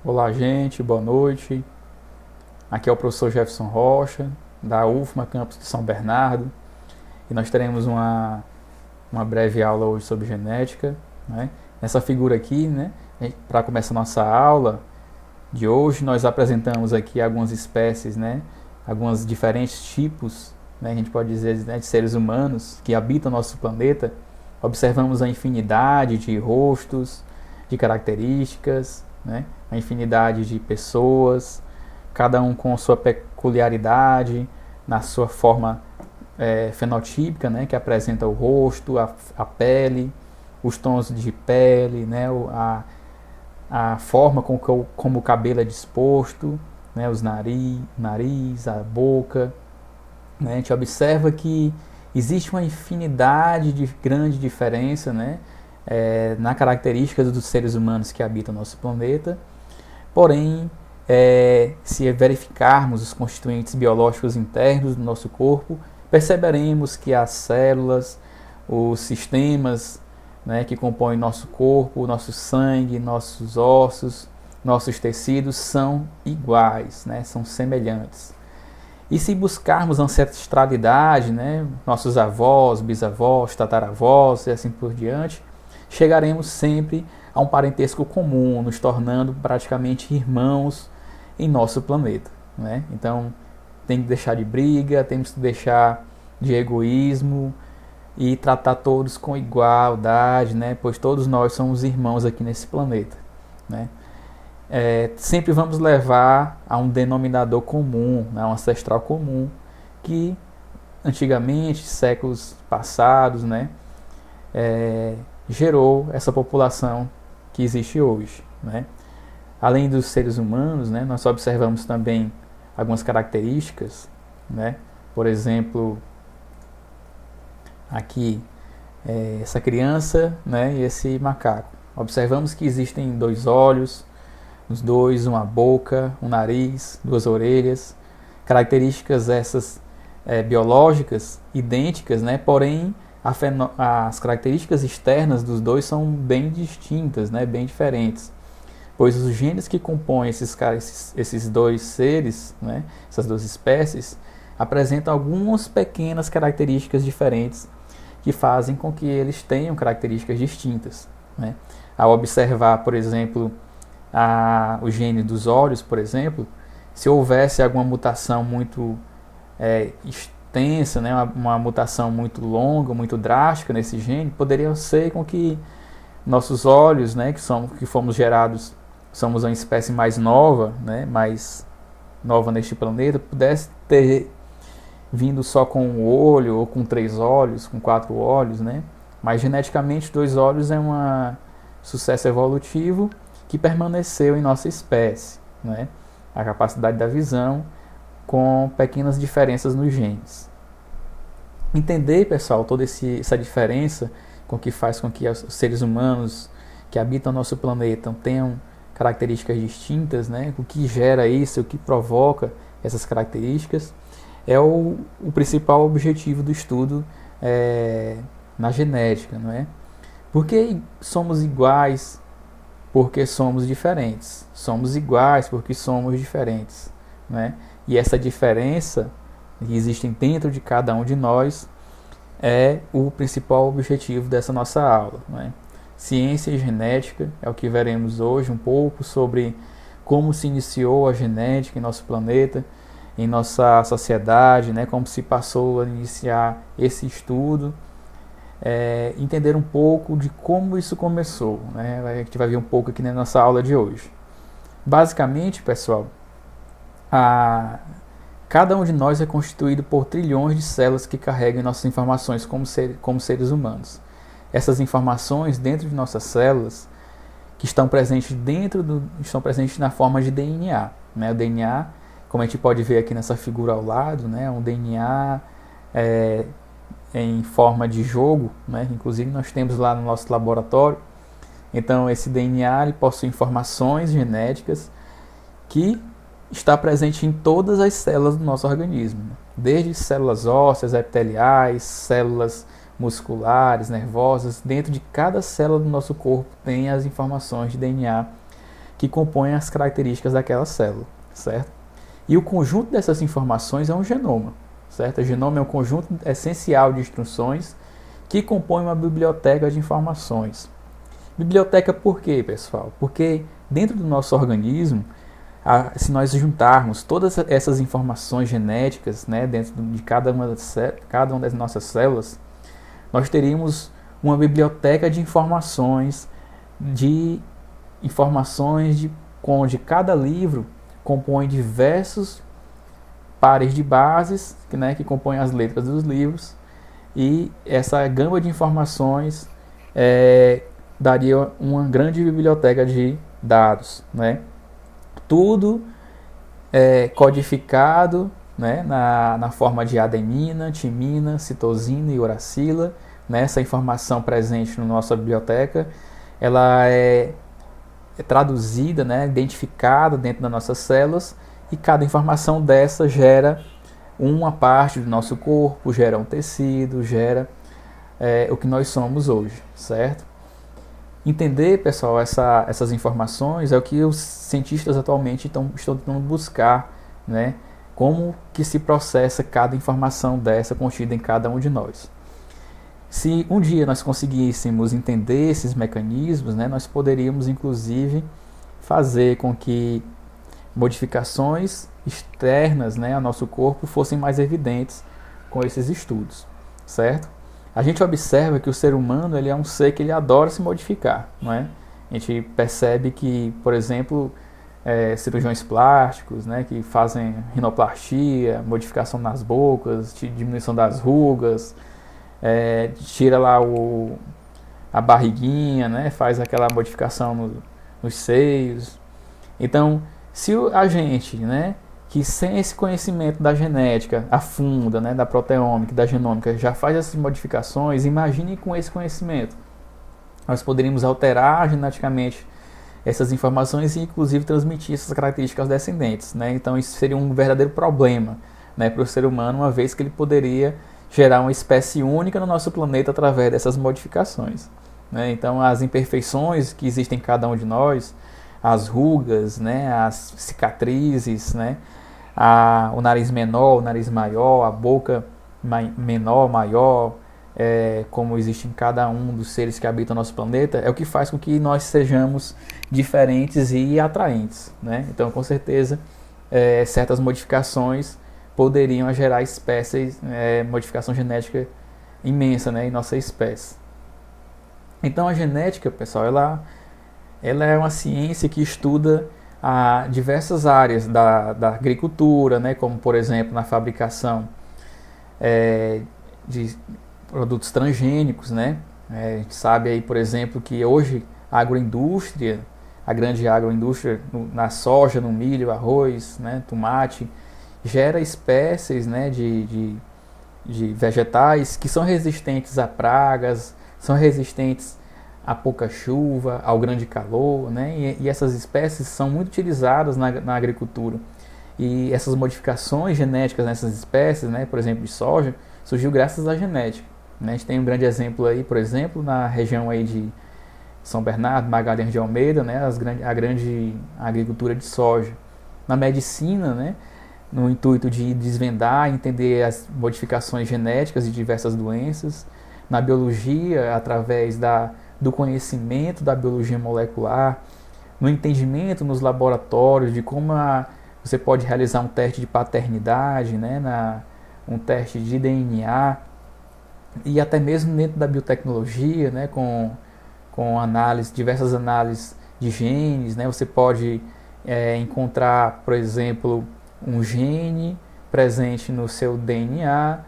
Olá, gente, boa noite. Aqui é o professor Jefferson Rocha, da UFMA, campus de São Bernardo, e nós teremos uma breve aula hoje sobre genética. Né? Nessa figura aqui, né, para começar nossa aula de hoje, nós apresentamos aqui algumas espécies, né, alguns diferentes tipos, né, a gente pode dizer, né, de seres humanos que habitam nosso planeta. Observamos a infinidade de rostos, de características, né, a infinidade de pessoas, cada um com sua peculiaridade, na sua forma fenotípica, né, que apresenta o rosto, a pele, os tons de pele, né, a forma como o cabelo é disposto, né, os nariz, a boca. Né, a gente observa que existe uma infinidade de grande diferença, né, na características dos seres humanos que habitam nosso planeta. Porém, se verificarmos os constituintes biológicos internos do nosso corpo, perceberemos que as células, os sistemas, né, que compõem nosso corpo, nosso sangue, nossos ossos, nossos tecidos são iguais, né, são semelhantes. E se buscarmos ancestralidade, né, nossos avós, bisavós, tataravós e assim por diante, chegaremos sempre a um parentesco comum, nos tornando praticamente irmãos em nosso planeta. Né? Então, tem que deixar de briga, temos que deixar de egoísmo e tratar todos com igualdade, né? Pois todos nós somos irmãos aqui nesse planeta. Né? Sempre vamos levar a um denominador comum, né? Um ancestral comum, que antigamente, séculos passados, né? Gerou essa população que existe hoje. Né? Além dos seres humanos, né, nós observamos também algumas características. Né? Por exemplo, aqui, essa criança, né, e esse macaco. Observamos que existem dois olhos, os dois, uma boca, um nariz, duas orelhas. Características essas biológicas idênticas, né, porém as características externas dos dois são bem distintas, né, bem diferentes, pois os genes que compõem esses dois seres, né, essas duas espécies, apresentam algumas pequenas características diferentes que fazem com que eles tenham características distintas. Né. Ao observar, por exemplo, o gene dos olhos, por exemplo, se houvesse alguma mutação muito extensa, né, uma mutação muito longa, muito drástica nesse gene, poderia ser com que nossos olhos, né, que fomos gerados, somos uma espécie mais nova, né, mais nova neste planeta, pudesse ter vindo só com um olho, ou com 3 olhos, com 4 olhos, né, mas geneticamente 2 olhos é um sucesso evolutivo que permaneceu em nossa espécie, né, a capacidade da visão, com pequenas diferenças nos genes. Entender, pessoal, toda essa diferença que faz com que os seres humanos que habitam nosso planeta tenham características distintas, né? O que gera isso, o que provoca essas características, é o principal objetivo do estudo na genética. Não é? Por que somos iguais? Porque somos diferentes. Somos iguais porque somos diferentes. Né? E essa diferença que existe dentro de cada um de nós é o principal objetivo dessa nossa aula. Né? Ciência e genética é o que veremos hoje, um pouco sobre como se iniciou a genética em nosso planeta, em nossa sociedade, né? Como se passou a iniciar esse estudo, entender um pouco de como isso começou. Né? A gente vai ver um pouco aqui na nossa aula de hoje. Basicamente, pessoal, cada um de nós é constituído por trilhões de células que carregam nossas informações como seres humanos. Essas informações dentro de nossas células, que estão presentes na forma de DNA. Né? O DNA, como a gente pode ver aqui nessa figura ao lado, né? Um DNA em forma de jogo, né? Inclusive nós temos lá no nosso laboratório. Então esse DNA ele possui informações genéticas que está presente em todas as células do nosso organismo, desde células ósseas, epiteliais, células musculares, nervosas. Dentro de cada célula do nosso corpo tem as informações de DNA que compõem as características daquela célula, certo? E o conjunto dessas informações é um genoma, certo? O genoma é um conjunto essencial de instruções que compõe uma biblioteca de informações. Biblioteca por quê, pessoal? Porque dentro do nosso organismo, se nós juntarmos todas essas informações genéticas, né, dentro de cada uma das nossas células, nós teríamos uma biblioteca de informações, onde cada livro compõe diversos pares de bases, né, que compõem as letras dos livros, e essa gama de informações daria uma grande biblioteca de dados, né? Tudo codificado, né, na forma de adenina, timina, citosina e uracila, né? Essa informação presente na nossa biblioteca, ela é traduzida, né, identificada dentro das nossas células, e cada informação dessa gera uma parte do nosso corpo, gera um tecido, gera o que nós somos hoje, certo? Entender, pessoal, essas informações é o que os cientistas atualmente estão tentando buscar, né? Como que se processa cada informação dessa contida em cada um de nós. Se um dia nós conseguíssemos entender esses mecanismos, né, nós poderíamos, inclusive, fazer com que modificações externas, né, ao nosso corpo fossem mais evidentes com esses estudos, certo? A gente observa que o ser humano ele é um ser que ele adora se modificar, não é? A gente percebe que, por exemplo, cirurgiões plásticos, né, que fazem rinoplastia, modificação nas bocas, diminuição das rugas, tira lá a barriguinha, né, faz aquela modificação nos seios. Então, se a gente, né, que sem esse conhecimento da genética afunda, né, da proteômica, da genômica, já faz essas modificações, imagine com esse conhecimento. Nós poderíamos alterar geneticamente essas informações e, inclusive, transmitir essas características aos descendentes, né? Então, isso seria um verdadeiro problema, né, para o ser humano, uma vez que ele poderia gerar uma espécie única no nosso planeta através dessas modificações, né? Então, as imperfeições que existem em cada um de nós, as rugas, né, as cicatrizes, né, o nariz menor, o nariz maior, a boca menor, maior, como existe em cada um dos seres que habitam o nosso planeta, é o que faz com que nós sejamos diferentes e atraentes, né? Então, com certeza, certas modificações poderiam gerar espécies, modificação genética imensa, né, em nossa espécie. Então, a genética, pessoal, ela é uma ciência que estuda diversas áreas da agricultura, né, como, por exemplo, na fabricação de produtos transgênicos, né? A gente sabe aí, por exemplo, que hoje a agroindústria, a grande agroindústria na soja, no milho, arroz, né, tomate, gera espécies, né, de vegetais que são resistentes a pragas, são resistentes a pouca chuva, ao grande calor, né? E essas espécies são muito utilizadas na agricultura. E essas modificações genéticas nessas espécies, né, por exemplo, de soja, surgiu graças à genética, né? A gente tem um grande exemplo aí, por exemplo, na região aí de São Bernardo, Magalhães de Almeida, né, a grande agricultura de soja. Na medicina, né, no intuito de desvendar, entender as modificações genéticas de diversas doenças. Na biologia, através do conhecimento da biologia molecular, no entendimento nos laboratórios de como você pode realizar um teste de paternidade, né, um teste de DNA, e até mesmo dentro da biotecnologia, né, com diversas análises de genes, né, você pode encontrar, por exemplo, um gene presente no seu DNA,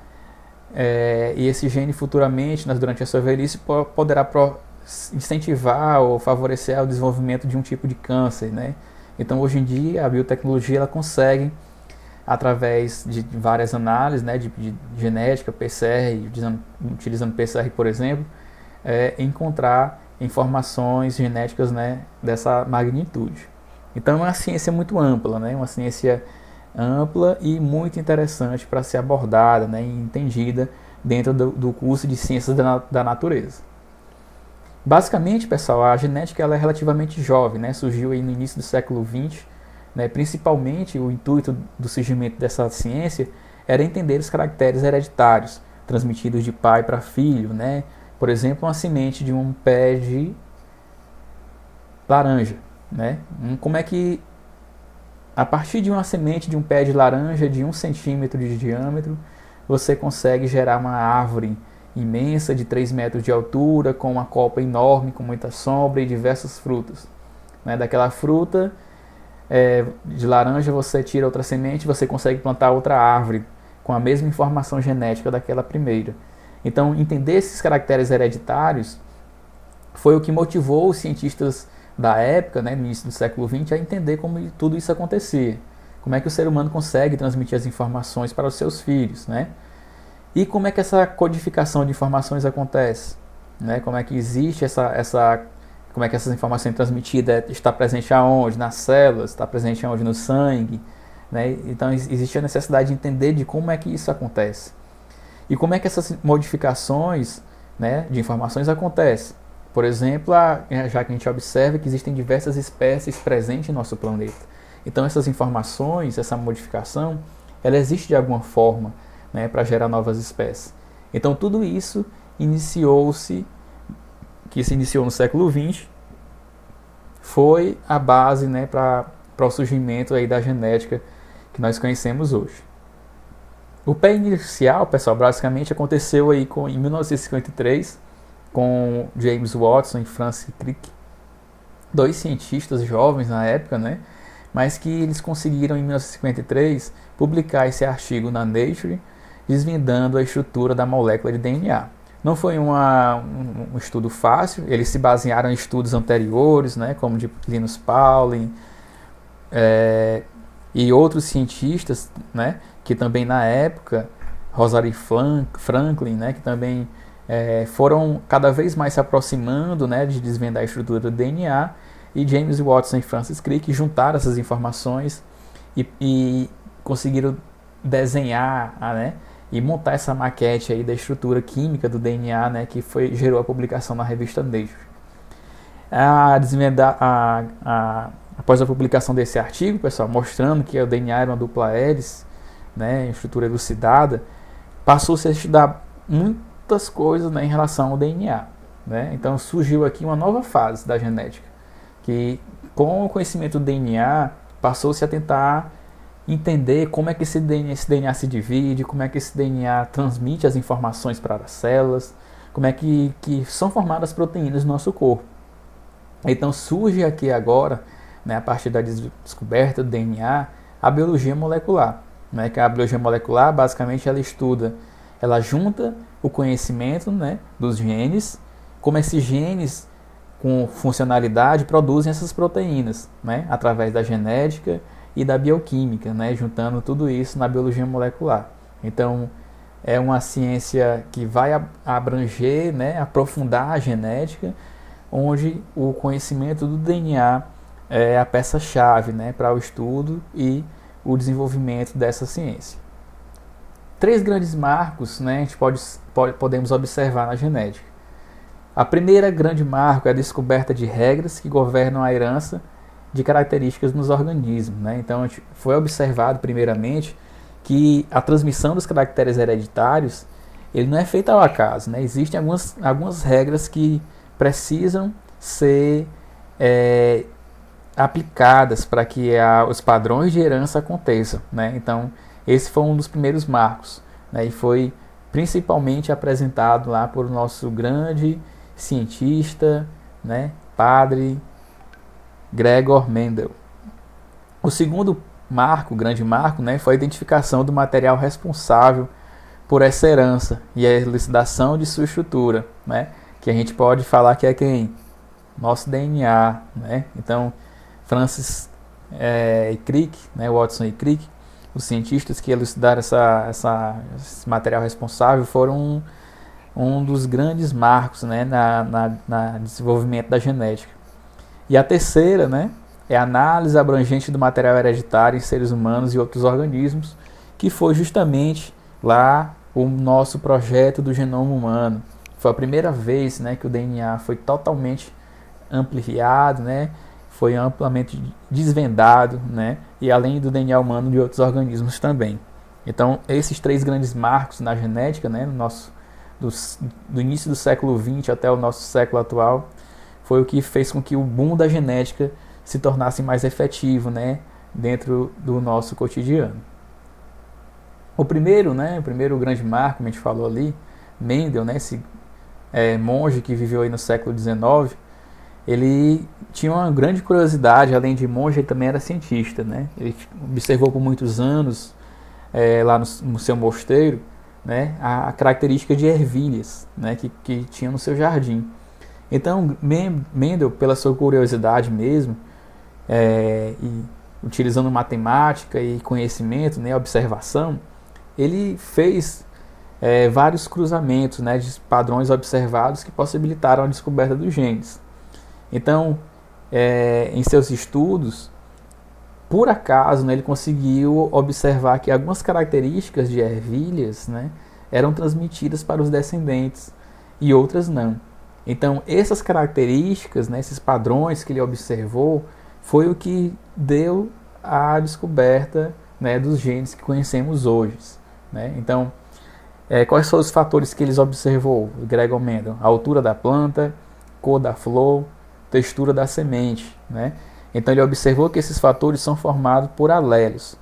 e esse gene futuramente, durante a sua velhice, poderá incentivar ou favorecer o desenvolvimento de um tipo de câncer, né? Então, hoje em dia, a biotecnologia ela consegue, através de várias análises, né, de genética, PCR, utilizando PCR, por exemplo, encontrar informações genéticas, né, dessa magnitude. Então, é uma ciência muito ampla, né? Uma ciência ampla e muito interessante para ser abordada, né, e entendida dentro do curso de Ciências da Natureza. Basicamente, pessoal, a genética ela é relativamente jovem, né? Surgiu aí no início do século XX, né? Principalmente o intuito do surgimento dessa ciência era entender os caracteres hereditários transmitidos de pai para filho, né? Por exemplo, uma semente de um pé de laranja, né? Como é que a partir de uma semente de um pé de laranja de 1 centímetro de diâmetro, você consegue gerar uma árvore imensa de 3 metros de altura, com uma copa enorme, com muita sombra e diversas frutas. Né? Daquela fruta de laranja você tira outra semente, você consegue plantar outra árvore com a mesma informação genética daquela primeira. Então, entender esses caracteres hereditários foi o que motivou os cientistas da época, né, no início do século XX, a entender como tudo isso acontecia. Como é que o ser humano consegue transmitir as informações para os seus filhos, né? E como é que essa codificação de informações acontece? Né? Como é que existe como é que essas informações transmitidas está presente aonde? Nas células, está presente aonde? No sangue. Né? Então existe a necessidade de entender de como é que isso acontece. E como é que essas modificações, né, de informações acontecem. Por exemplo, já que a gente observa que existem diversas espécies presentes no nosso planeta. Então essas informações, essa modificação, ela existe de alguma forma, né, para gerar novas espécies. Então tudo isso se iniciou no século XX, foi a base, né, para o surgimento aí da genética que nós conhecemos hoje. O pé inicial, pessoal, basicamente aconteceu aí em 1953, com James Watson e Francis Crick, dois cientistas jovens na época, né, mas que eles conseguiram em 1953 publicar esse artigo na Nature, desvendando a estrutura da molécula de DNA. Não foi um estudo fácil, eles se basearam em estudos anteriores, né, como de Linus Pauling e outros cientistas, né, que também na época, Rosalind Franklin, né, que também foram cada vez mais se aproximando, né, de desvendar a estrutura do DNA, e James Watson e Francis Crick juntaram essas informações e conseguiram desenhar, né, e montar essa maquete aí da estrutura química do DNA, né, que gerou a publicação na revista Nature. Após a publicação desse artigo, pessoal, mostrando que o DNA era uma dupla hélice, né, estrutura elucidada, passou-se a estudar muitas coisas, né, em relação ao DNA. Né? Então surgiu aqui uma nova fase da genética, que com o conhecimento do DNA, passou-se a tentar entender como é que esse DNA se divide, como é que esse DNA transmite as informações para as células, como é que são formadas as proteínas no nosso corpo. Então surge aqui agora, né, a partir da descoberta do DNA, a biologia molecular. Né, que a biologia molecular, basicamente, ela junta o conhecimento, né, dos genes, como esses genes com funcionalidade produzem essas proteínas, né, através da genética e da bioquímica, né, juntando tudo isso na biologia molecular. Então, é uma ciência que vai abranger, né, aprofundar a genética, onde o conhecimento do DNA é a peça-chave, né, para o estudo e o desenvolvimento dessa ciência. 3 grandes marcos, né, a gente podemos observar na genética. A primeira grande marco é a descoberta de regras que governam a herança de características nos organismos. Né? Então, foi observado primeiramente que a transmissão dos caracteres hereditários ele não é feita ao acaso. Né? Existem algumas regras que precisam ser aplicadas para que os padrões de herança aconteçam. Né? Então, esse foi um dos primeiros marcos, né? E foi principalmente apresentado lá por nosso grande cientista, né? Padre Gregor Mendel. O segundo marco, grande marco, né? Foi a identificação do material responsável por essa herança e a elucidação de sua estrutura, né? Que a gente pode falar que é quem? Nosso DNA, né? Então, Francis e Crick, né? Watson e Crick, os cientistas que elucidaram esse material responsável foram um dos grandes marcos, né, na desenvolvimento da genética. E a terceira, né, é a análise abrangente do material hereditário em seres humanos e outros organismos, que foi justamente lá o nosso projeto do genoma humano. foi a primeira vez, né, que o DNA foi totalmente ampliado, né, foi amplamente desvendado, né, e além do DNA humano, de outros organismos também. Então, esses 3 grandes marcos na genética, né, do início do século XX até o nosso século atual, foi o que fez com que o boom da genética se tornasse mais efetivo, né, dentro do nosso cotidiano. O primeiro grande marco, como a gente falou ali, Mendel, né, esse monge que viveu aí no século XIX, ele tinha uma grande curiosidade, além de monge, ele também era cientista, né? Ele observou por muitos anos, lá no seu mosteiro, né, a característica de ervilhas, né, que tinha no seu jardim. Então, Mendel, pela sua curiosidade mesmo, e utilizando matemática e conhecimento, né, observação, ele fez vários cruzamentos, né, de padrões observados que possibilitaram a descoberta dos genes. Então, em seus estudos, por acaso, né, ele conseguiu observar que algumas características de ervilhas, né, eram transmitidas para os descendentes e outras não. Então, essas características, né, esses padrões que ele observou, foi o que deu a descoberta, né, dos genes que conhecemos hoje, né? Então, quais foram os fatores que eles observou, Gregor Mendel? A altura da planta, cor da flor, textura da semente, né? Então ele observou que esses fatores são formados por alelos.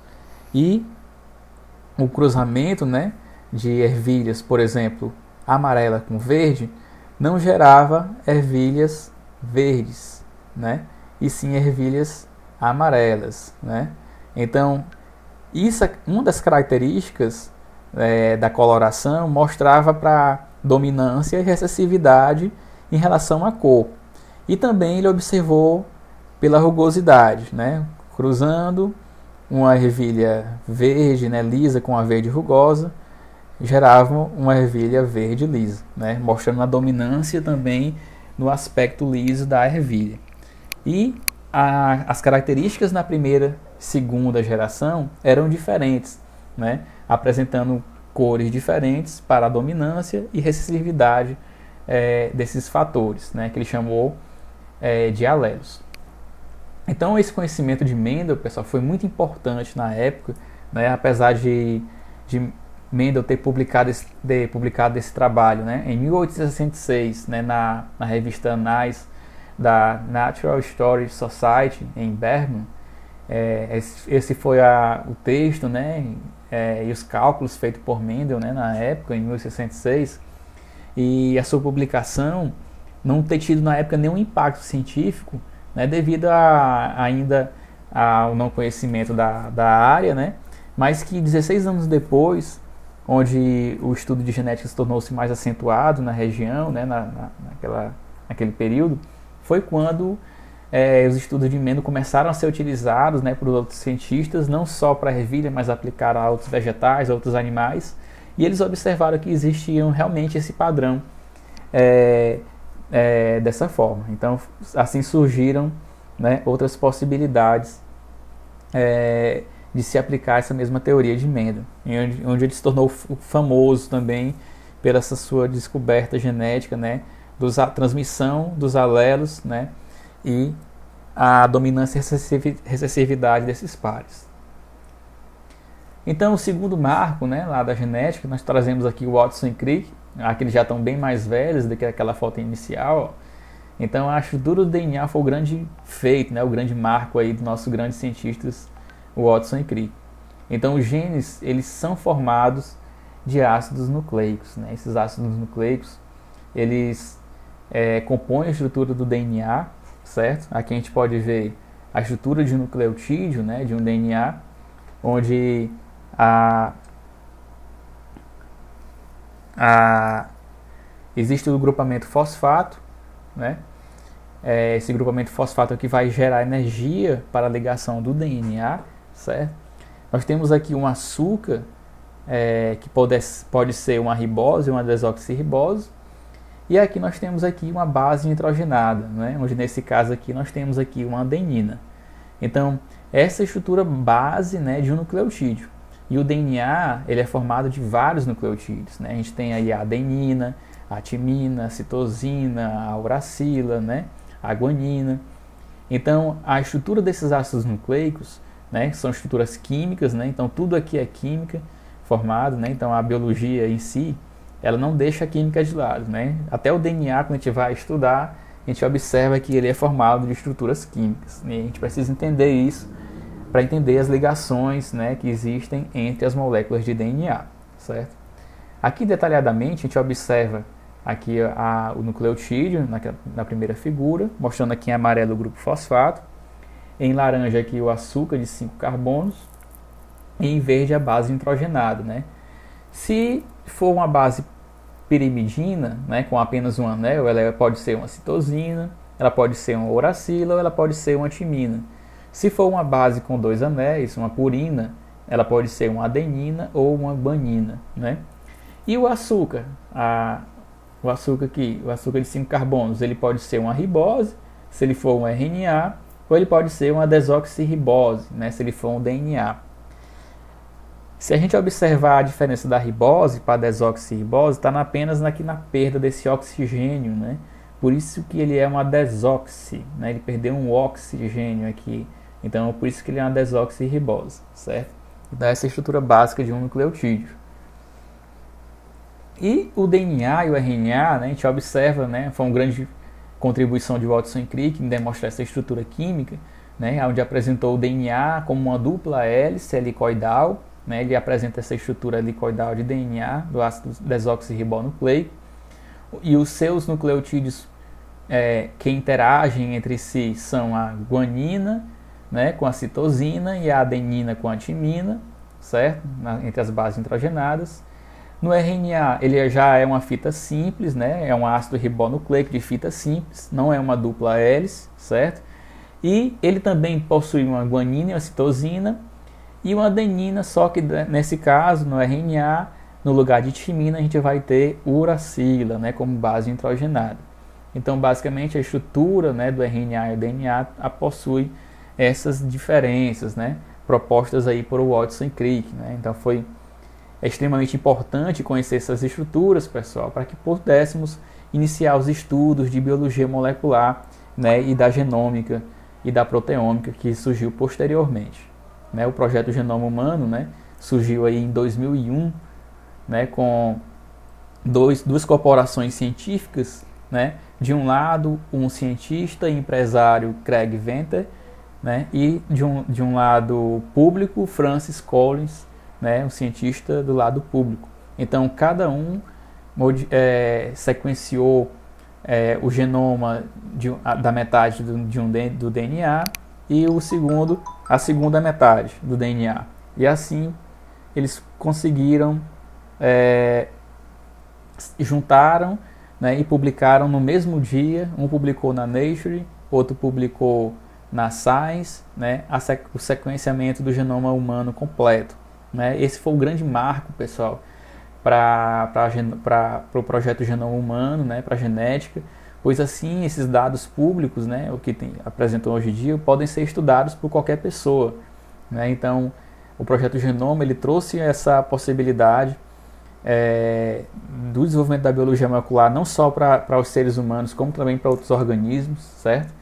E o cruzamento, né, de ervilhas, por exemplo, amarela com verde, não gerava ervilhas verdes, né? E sim ervilhas amarelas, né? Então, isso, uma das características da coloração mostrava para dominância e recessividade em relação à cor. E também ele observou pela rugosidade, né? Cruzando uma ervilha verde, né, lisa com a verde rugosa, geravam uma ervilha verde lisa, né, mostrando a dominância também no aspecto liso da ervilha. E as características na primeira e segunda geração eram diferentes, né, apresentando cores diferentes para a dominância e recessividade desses fatores, né, que ele chamou de alelos. Então esse conhecimento de Mendel, pessoal, foi muito importante na época, né, apesar de Mendel ter publicado esse trabalho, né, em 1866, né, na revista Annals da Natural History Society em Bergman. Esse foi o texto, né, e os cálculos feitos por Mendel, né, na época, em 1866, e a sua publicação não ter tido na época nenhum impacto científico, né, devido ainda ao não conhecimento da área, né, mas que 16 anos depois, onde o estudo de genética se tornou-se mais acentuado na região, né, naquele período, foi quando os estudos de Mendel começaram a ser utilizados, né, por outros cientistas, não só para a ervilha, mas aplicaram a outros vegetais, a outros animais, e eles observaram que existiam realmente esse padrão dessa forma. Então, assim surgiram, né, outras possibilidades de se aplicar essa mesma teoria de Mendel, onde ele se tornou famoso também pela essa sua descoberta genética, né, a transmissão dos alelos, né, e a dominância e recessividade desses pares. Então, o segundo marco, né, lá da genética, nós trazemos aqui o Watson e Crick. Aqui eles já estão bem mais velhos do que aquela foto inicial. Então, a estrutura do DNA foi o grande feito, né, o grande marco aí dos nossos grandes cientistas, Watson e Crick. Então, os genes, eles são formados de ácidos nucleicos, né? Esses ácidos nucleicos, eles compõem a estrutura do DNA, certo? Aqui a gente pode ver a estrutura de um nucleotídeo, né, de um DNA, onde existe o grupamento fosfato, né? Esse grupamento fosfato aqui vai gerar energia para a ligação do DNA, certo? Nós temos aqui um açúcar, que pode ser uma ribose, uma desoxirribose, e aqui nós temos aqui uma base nitrogenada, né? Onde nesse caso aqui nós temos aqui uma adenina. Então, essa é a estrutura base, né, de um nucleotídeo. E o DNA, ele é formado de vários nucleotídeos, né? A gente tem aí a adenina, a timina, a citosina, a uracila, né, a guanina. Então, a estrutura desses ácidos nucleicos, né, são estruturas químicas, né, então tudo aqui é química formado, né, então a biologia em si, ela não deixa a química de lado, né, até o DNA, quando a gente vai estudar, a gente observa que ele é formado de estruturas químicas, e a gente precisa entender isso para entender as ligações, né, que existem entre as moléculas de DNA, certo? Aqui detalhadamente a gente observa aqui o nucleotídeo na primeira figura, mostrando aqui em amarelo o grupo fosfato, em laranja aqui o açúcar de 5 carbonos e em verde a base nitrogenada, né? Se for uma base pirimidina, né, com apenas um anel, ela pode ser uma citosina, ela pode ser uma uracila ou ela pode ser uma timina. Se for uma base com 2 anéis, uma purina, ela pode ser uma adenina ou uma guanina, né? E o açúcar, o açúcar aqui, o açúcar de 5 carbonos, ele pode ser uma ribose, se ele for um RNA, ou ele pode ser uma desoxirribose, né, se ele for um DNA. Se a gente observar a diferença da ribose para a desoxirribose, está apenas aqui na perda desse oxigênio, né? Por isso que ele é uma desoxi, né? Ele perdeu um oxigênio aqui, então por isso que ele é uma desoxirribose, certo? Então essa é a estrutura básica de um nucleotídeo. E o DNA e o RNA, né, a gente observa, né, foi uma grande contribuição de Watson e Crick em demonstrar essa estrutura química, né, onde apresentou o DNA como uma dupla hélice helicoidal, né, ele apresenta essa estrutura helicoidal de DNA, do ácido desoxirribonucleico, e os seus nucleotídeos que interagem entre si são a guanina, né, com a citosina e a adenina com a timina, certo? Entre as bases nitrogenadas. No RNA, ele já é uma fita simples, né? É um ácido ribonucleico de fita simples, não é uma dupla hélice, certo? E ele também possui uma guanina e uma citosina e uma adenina, só que nesse caso, no RNA, no lugar de timina, a gente vai ter uracila, né, como base nitrogenada. Então, basicamente, a estrutura, né, do RNA e do DNA possui essas diferenças, né, propostas aí por Watson e Crick, né? Então, é extremamente importante conhecer essas estruturas, pessoal, para que pudéssemos iniciar os estudos de biologia molecular, né, e da genômica e da proteômica que surgiu posteriormente. Né, o projeto Genoma Humano, né, surgiu aí em 2001, né, com duas corporações científicas, né, de um lado um cientista e empresário Craig Venter, né, e de um lado público Francis Collins, né, um cientista do lado público. Então cada um sequenciou o genoma da metade do DNA e o segundo a segunda metade do DNA. E assim eles conseguiram, juntaram, né, e publicaram no mesmo dia. Um publicou na Nature, outro publicou na Science, né, o sequenciamento do genoma humano completo. Né? Esse foi o grande marco, pessoal, para o projeto Genoma Humano, né, para a genética, pois assim esses dados públicos, né, o que apresentam hoje em dia, podem ser estudados por qualquer pessoa. Né? Então, o projeto Genoma ele trouxe essa possibilidade do desenvolvimento da biologia molecular, não só para os seres humanos, como também para outros organismos, certo?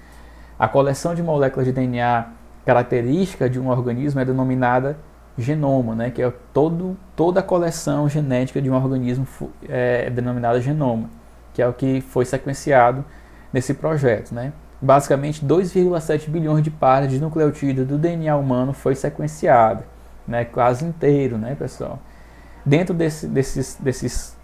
A coleção de moléculas de DNA característica de um organismo é denominada genoma, né, que é toda a coleção genética de um organismo é denominada genoma, que é o que foi sequenciado nesse projeto. Né? Basicamente, 2,7 bilhões de pares de nucleotídeos do DNA humano foi sequenciado, né, quase inteiro, né, pessoal? Dentro desses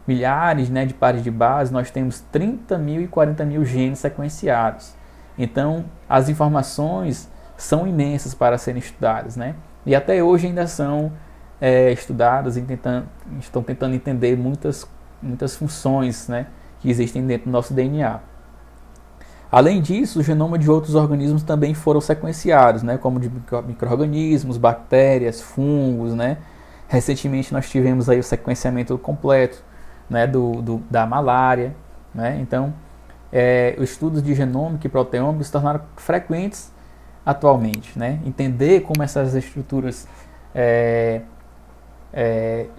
milhares, né, de pares de base, nós temos 30 mil e 40 mil genes sequenciados. Então, as informações são imensas para serem estudadas, né? E até hoje ainda são estudadas e estão tentando entender muitas funções, né, que existem dentro do nosso DNA. Além disso, o genoma de outros organismos também foram sequenciados, né, como de micro-organismos, bactérias, fungos. Né? Recentemente nós tivemos aí o sequenciamento completo, né, da malária. Né? Então, os estudos de genômica e proteômica se tornaram frequentes atualmente, né? Entender como essas estruturas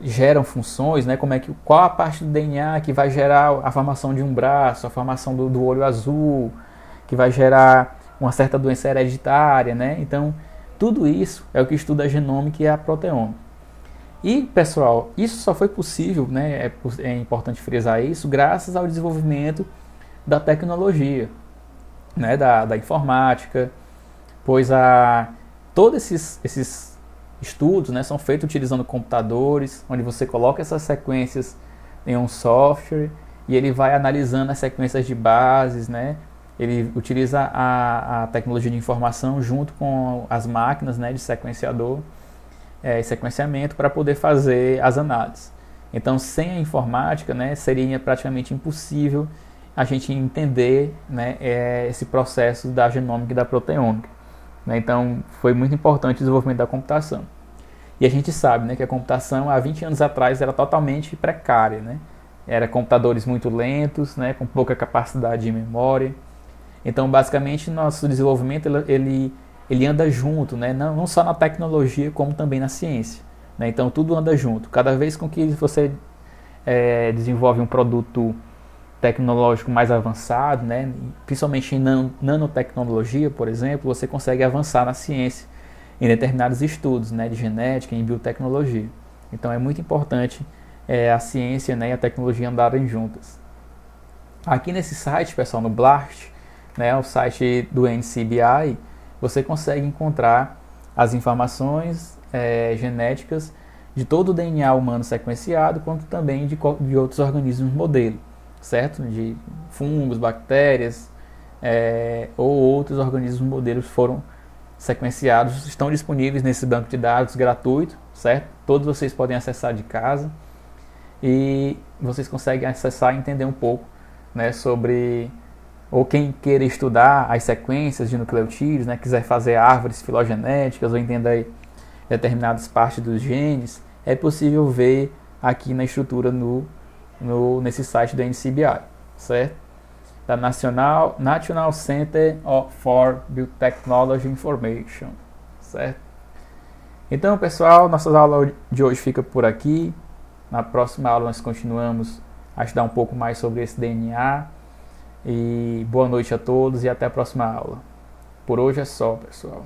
geram funções, né? Qual a parte do DNA que vai gerar a formação de um braço, a formação do olho azul, que vai gerar uma certa doença hereditária, né? Então, tudo isso é o que estuda a genômica e a proteômica. E, pessoal, isso só foi possível, né? É importante frisar isso, graças ao desenvolvimento da tecnologia, né? Da informática, pois todos esses estudos, né, são feitos utilizando computadores, onde você coloca essas sequências em um software e ele vai analisando as sequências de bases, né? Ele utiliza a tecnologia de informação junto com as máquinas, né, de sequenciador e sequenciamento para poder fazer as análises. Então, sem a informática, né, seria praticamente impossível a gente entender, né, esse processo da genômica e da proteômica. Né? Então, foi muito importante o desenvolvimento da computação. E a gente sabe, né, que a computação há 20 anos atrás era totalmente precária. Né? Era computadores muito lentos, né, com pouca capacidade de memória. Então, basicamente, nosso desenvolvimento ele anda junto, né? Não só na tecnologia, como também na ciência. Né? Então, tudo anda junto. Cada vez com que você desenvolve um produto tecnológico mais avançado, né? Principalmente em nanotecnologia, por exemplo, você consegue avançar na ciência em determinados estudos, né? De genética, em biotecnologia. Então, é muito importante a ciência, né? E a tecnologia andarem juntas. Aqui nesse site, pessoal, no BLAST, né? O site do NCBI, você consegue encontrar as informações genéticas de todo o DNA humano sequenciado, quanto também de outros organismos modelo, certo? De fungos, bactérias ou outros organismos modelos foram sequenciados, estão disponíveis nesse banco de dados gratuito, certo? Todos vocês podem acessar de casa e vocês conseguem acessar e entender um pouco, né, sobre, ou quem queira estudar as sequências de nucleotídeos, né, quiser fazer árvores filogenéticas ou entender determinadas partes dos genes, é possível ver aqui na estrutura nesse site da NCBI, certo? Da National Center for Biotechnology Information, certo? Então, pessoal, nossa aula de hoje fica por aqui. Na próxima aula nós continuamos a estudar um pouco mais sobre esse DNA. E boa noite a todos e até a próxima aula. Por hoje é só, pessoal.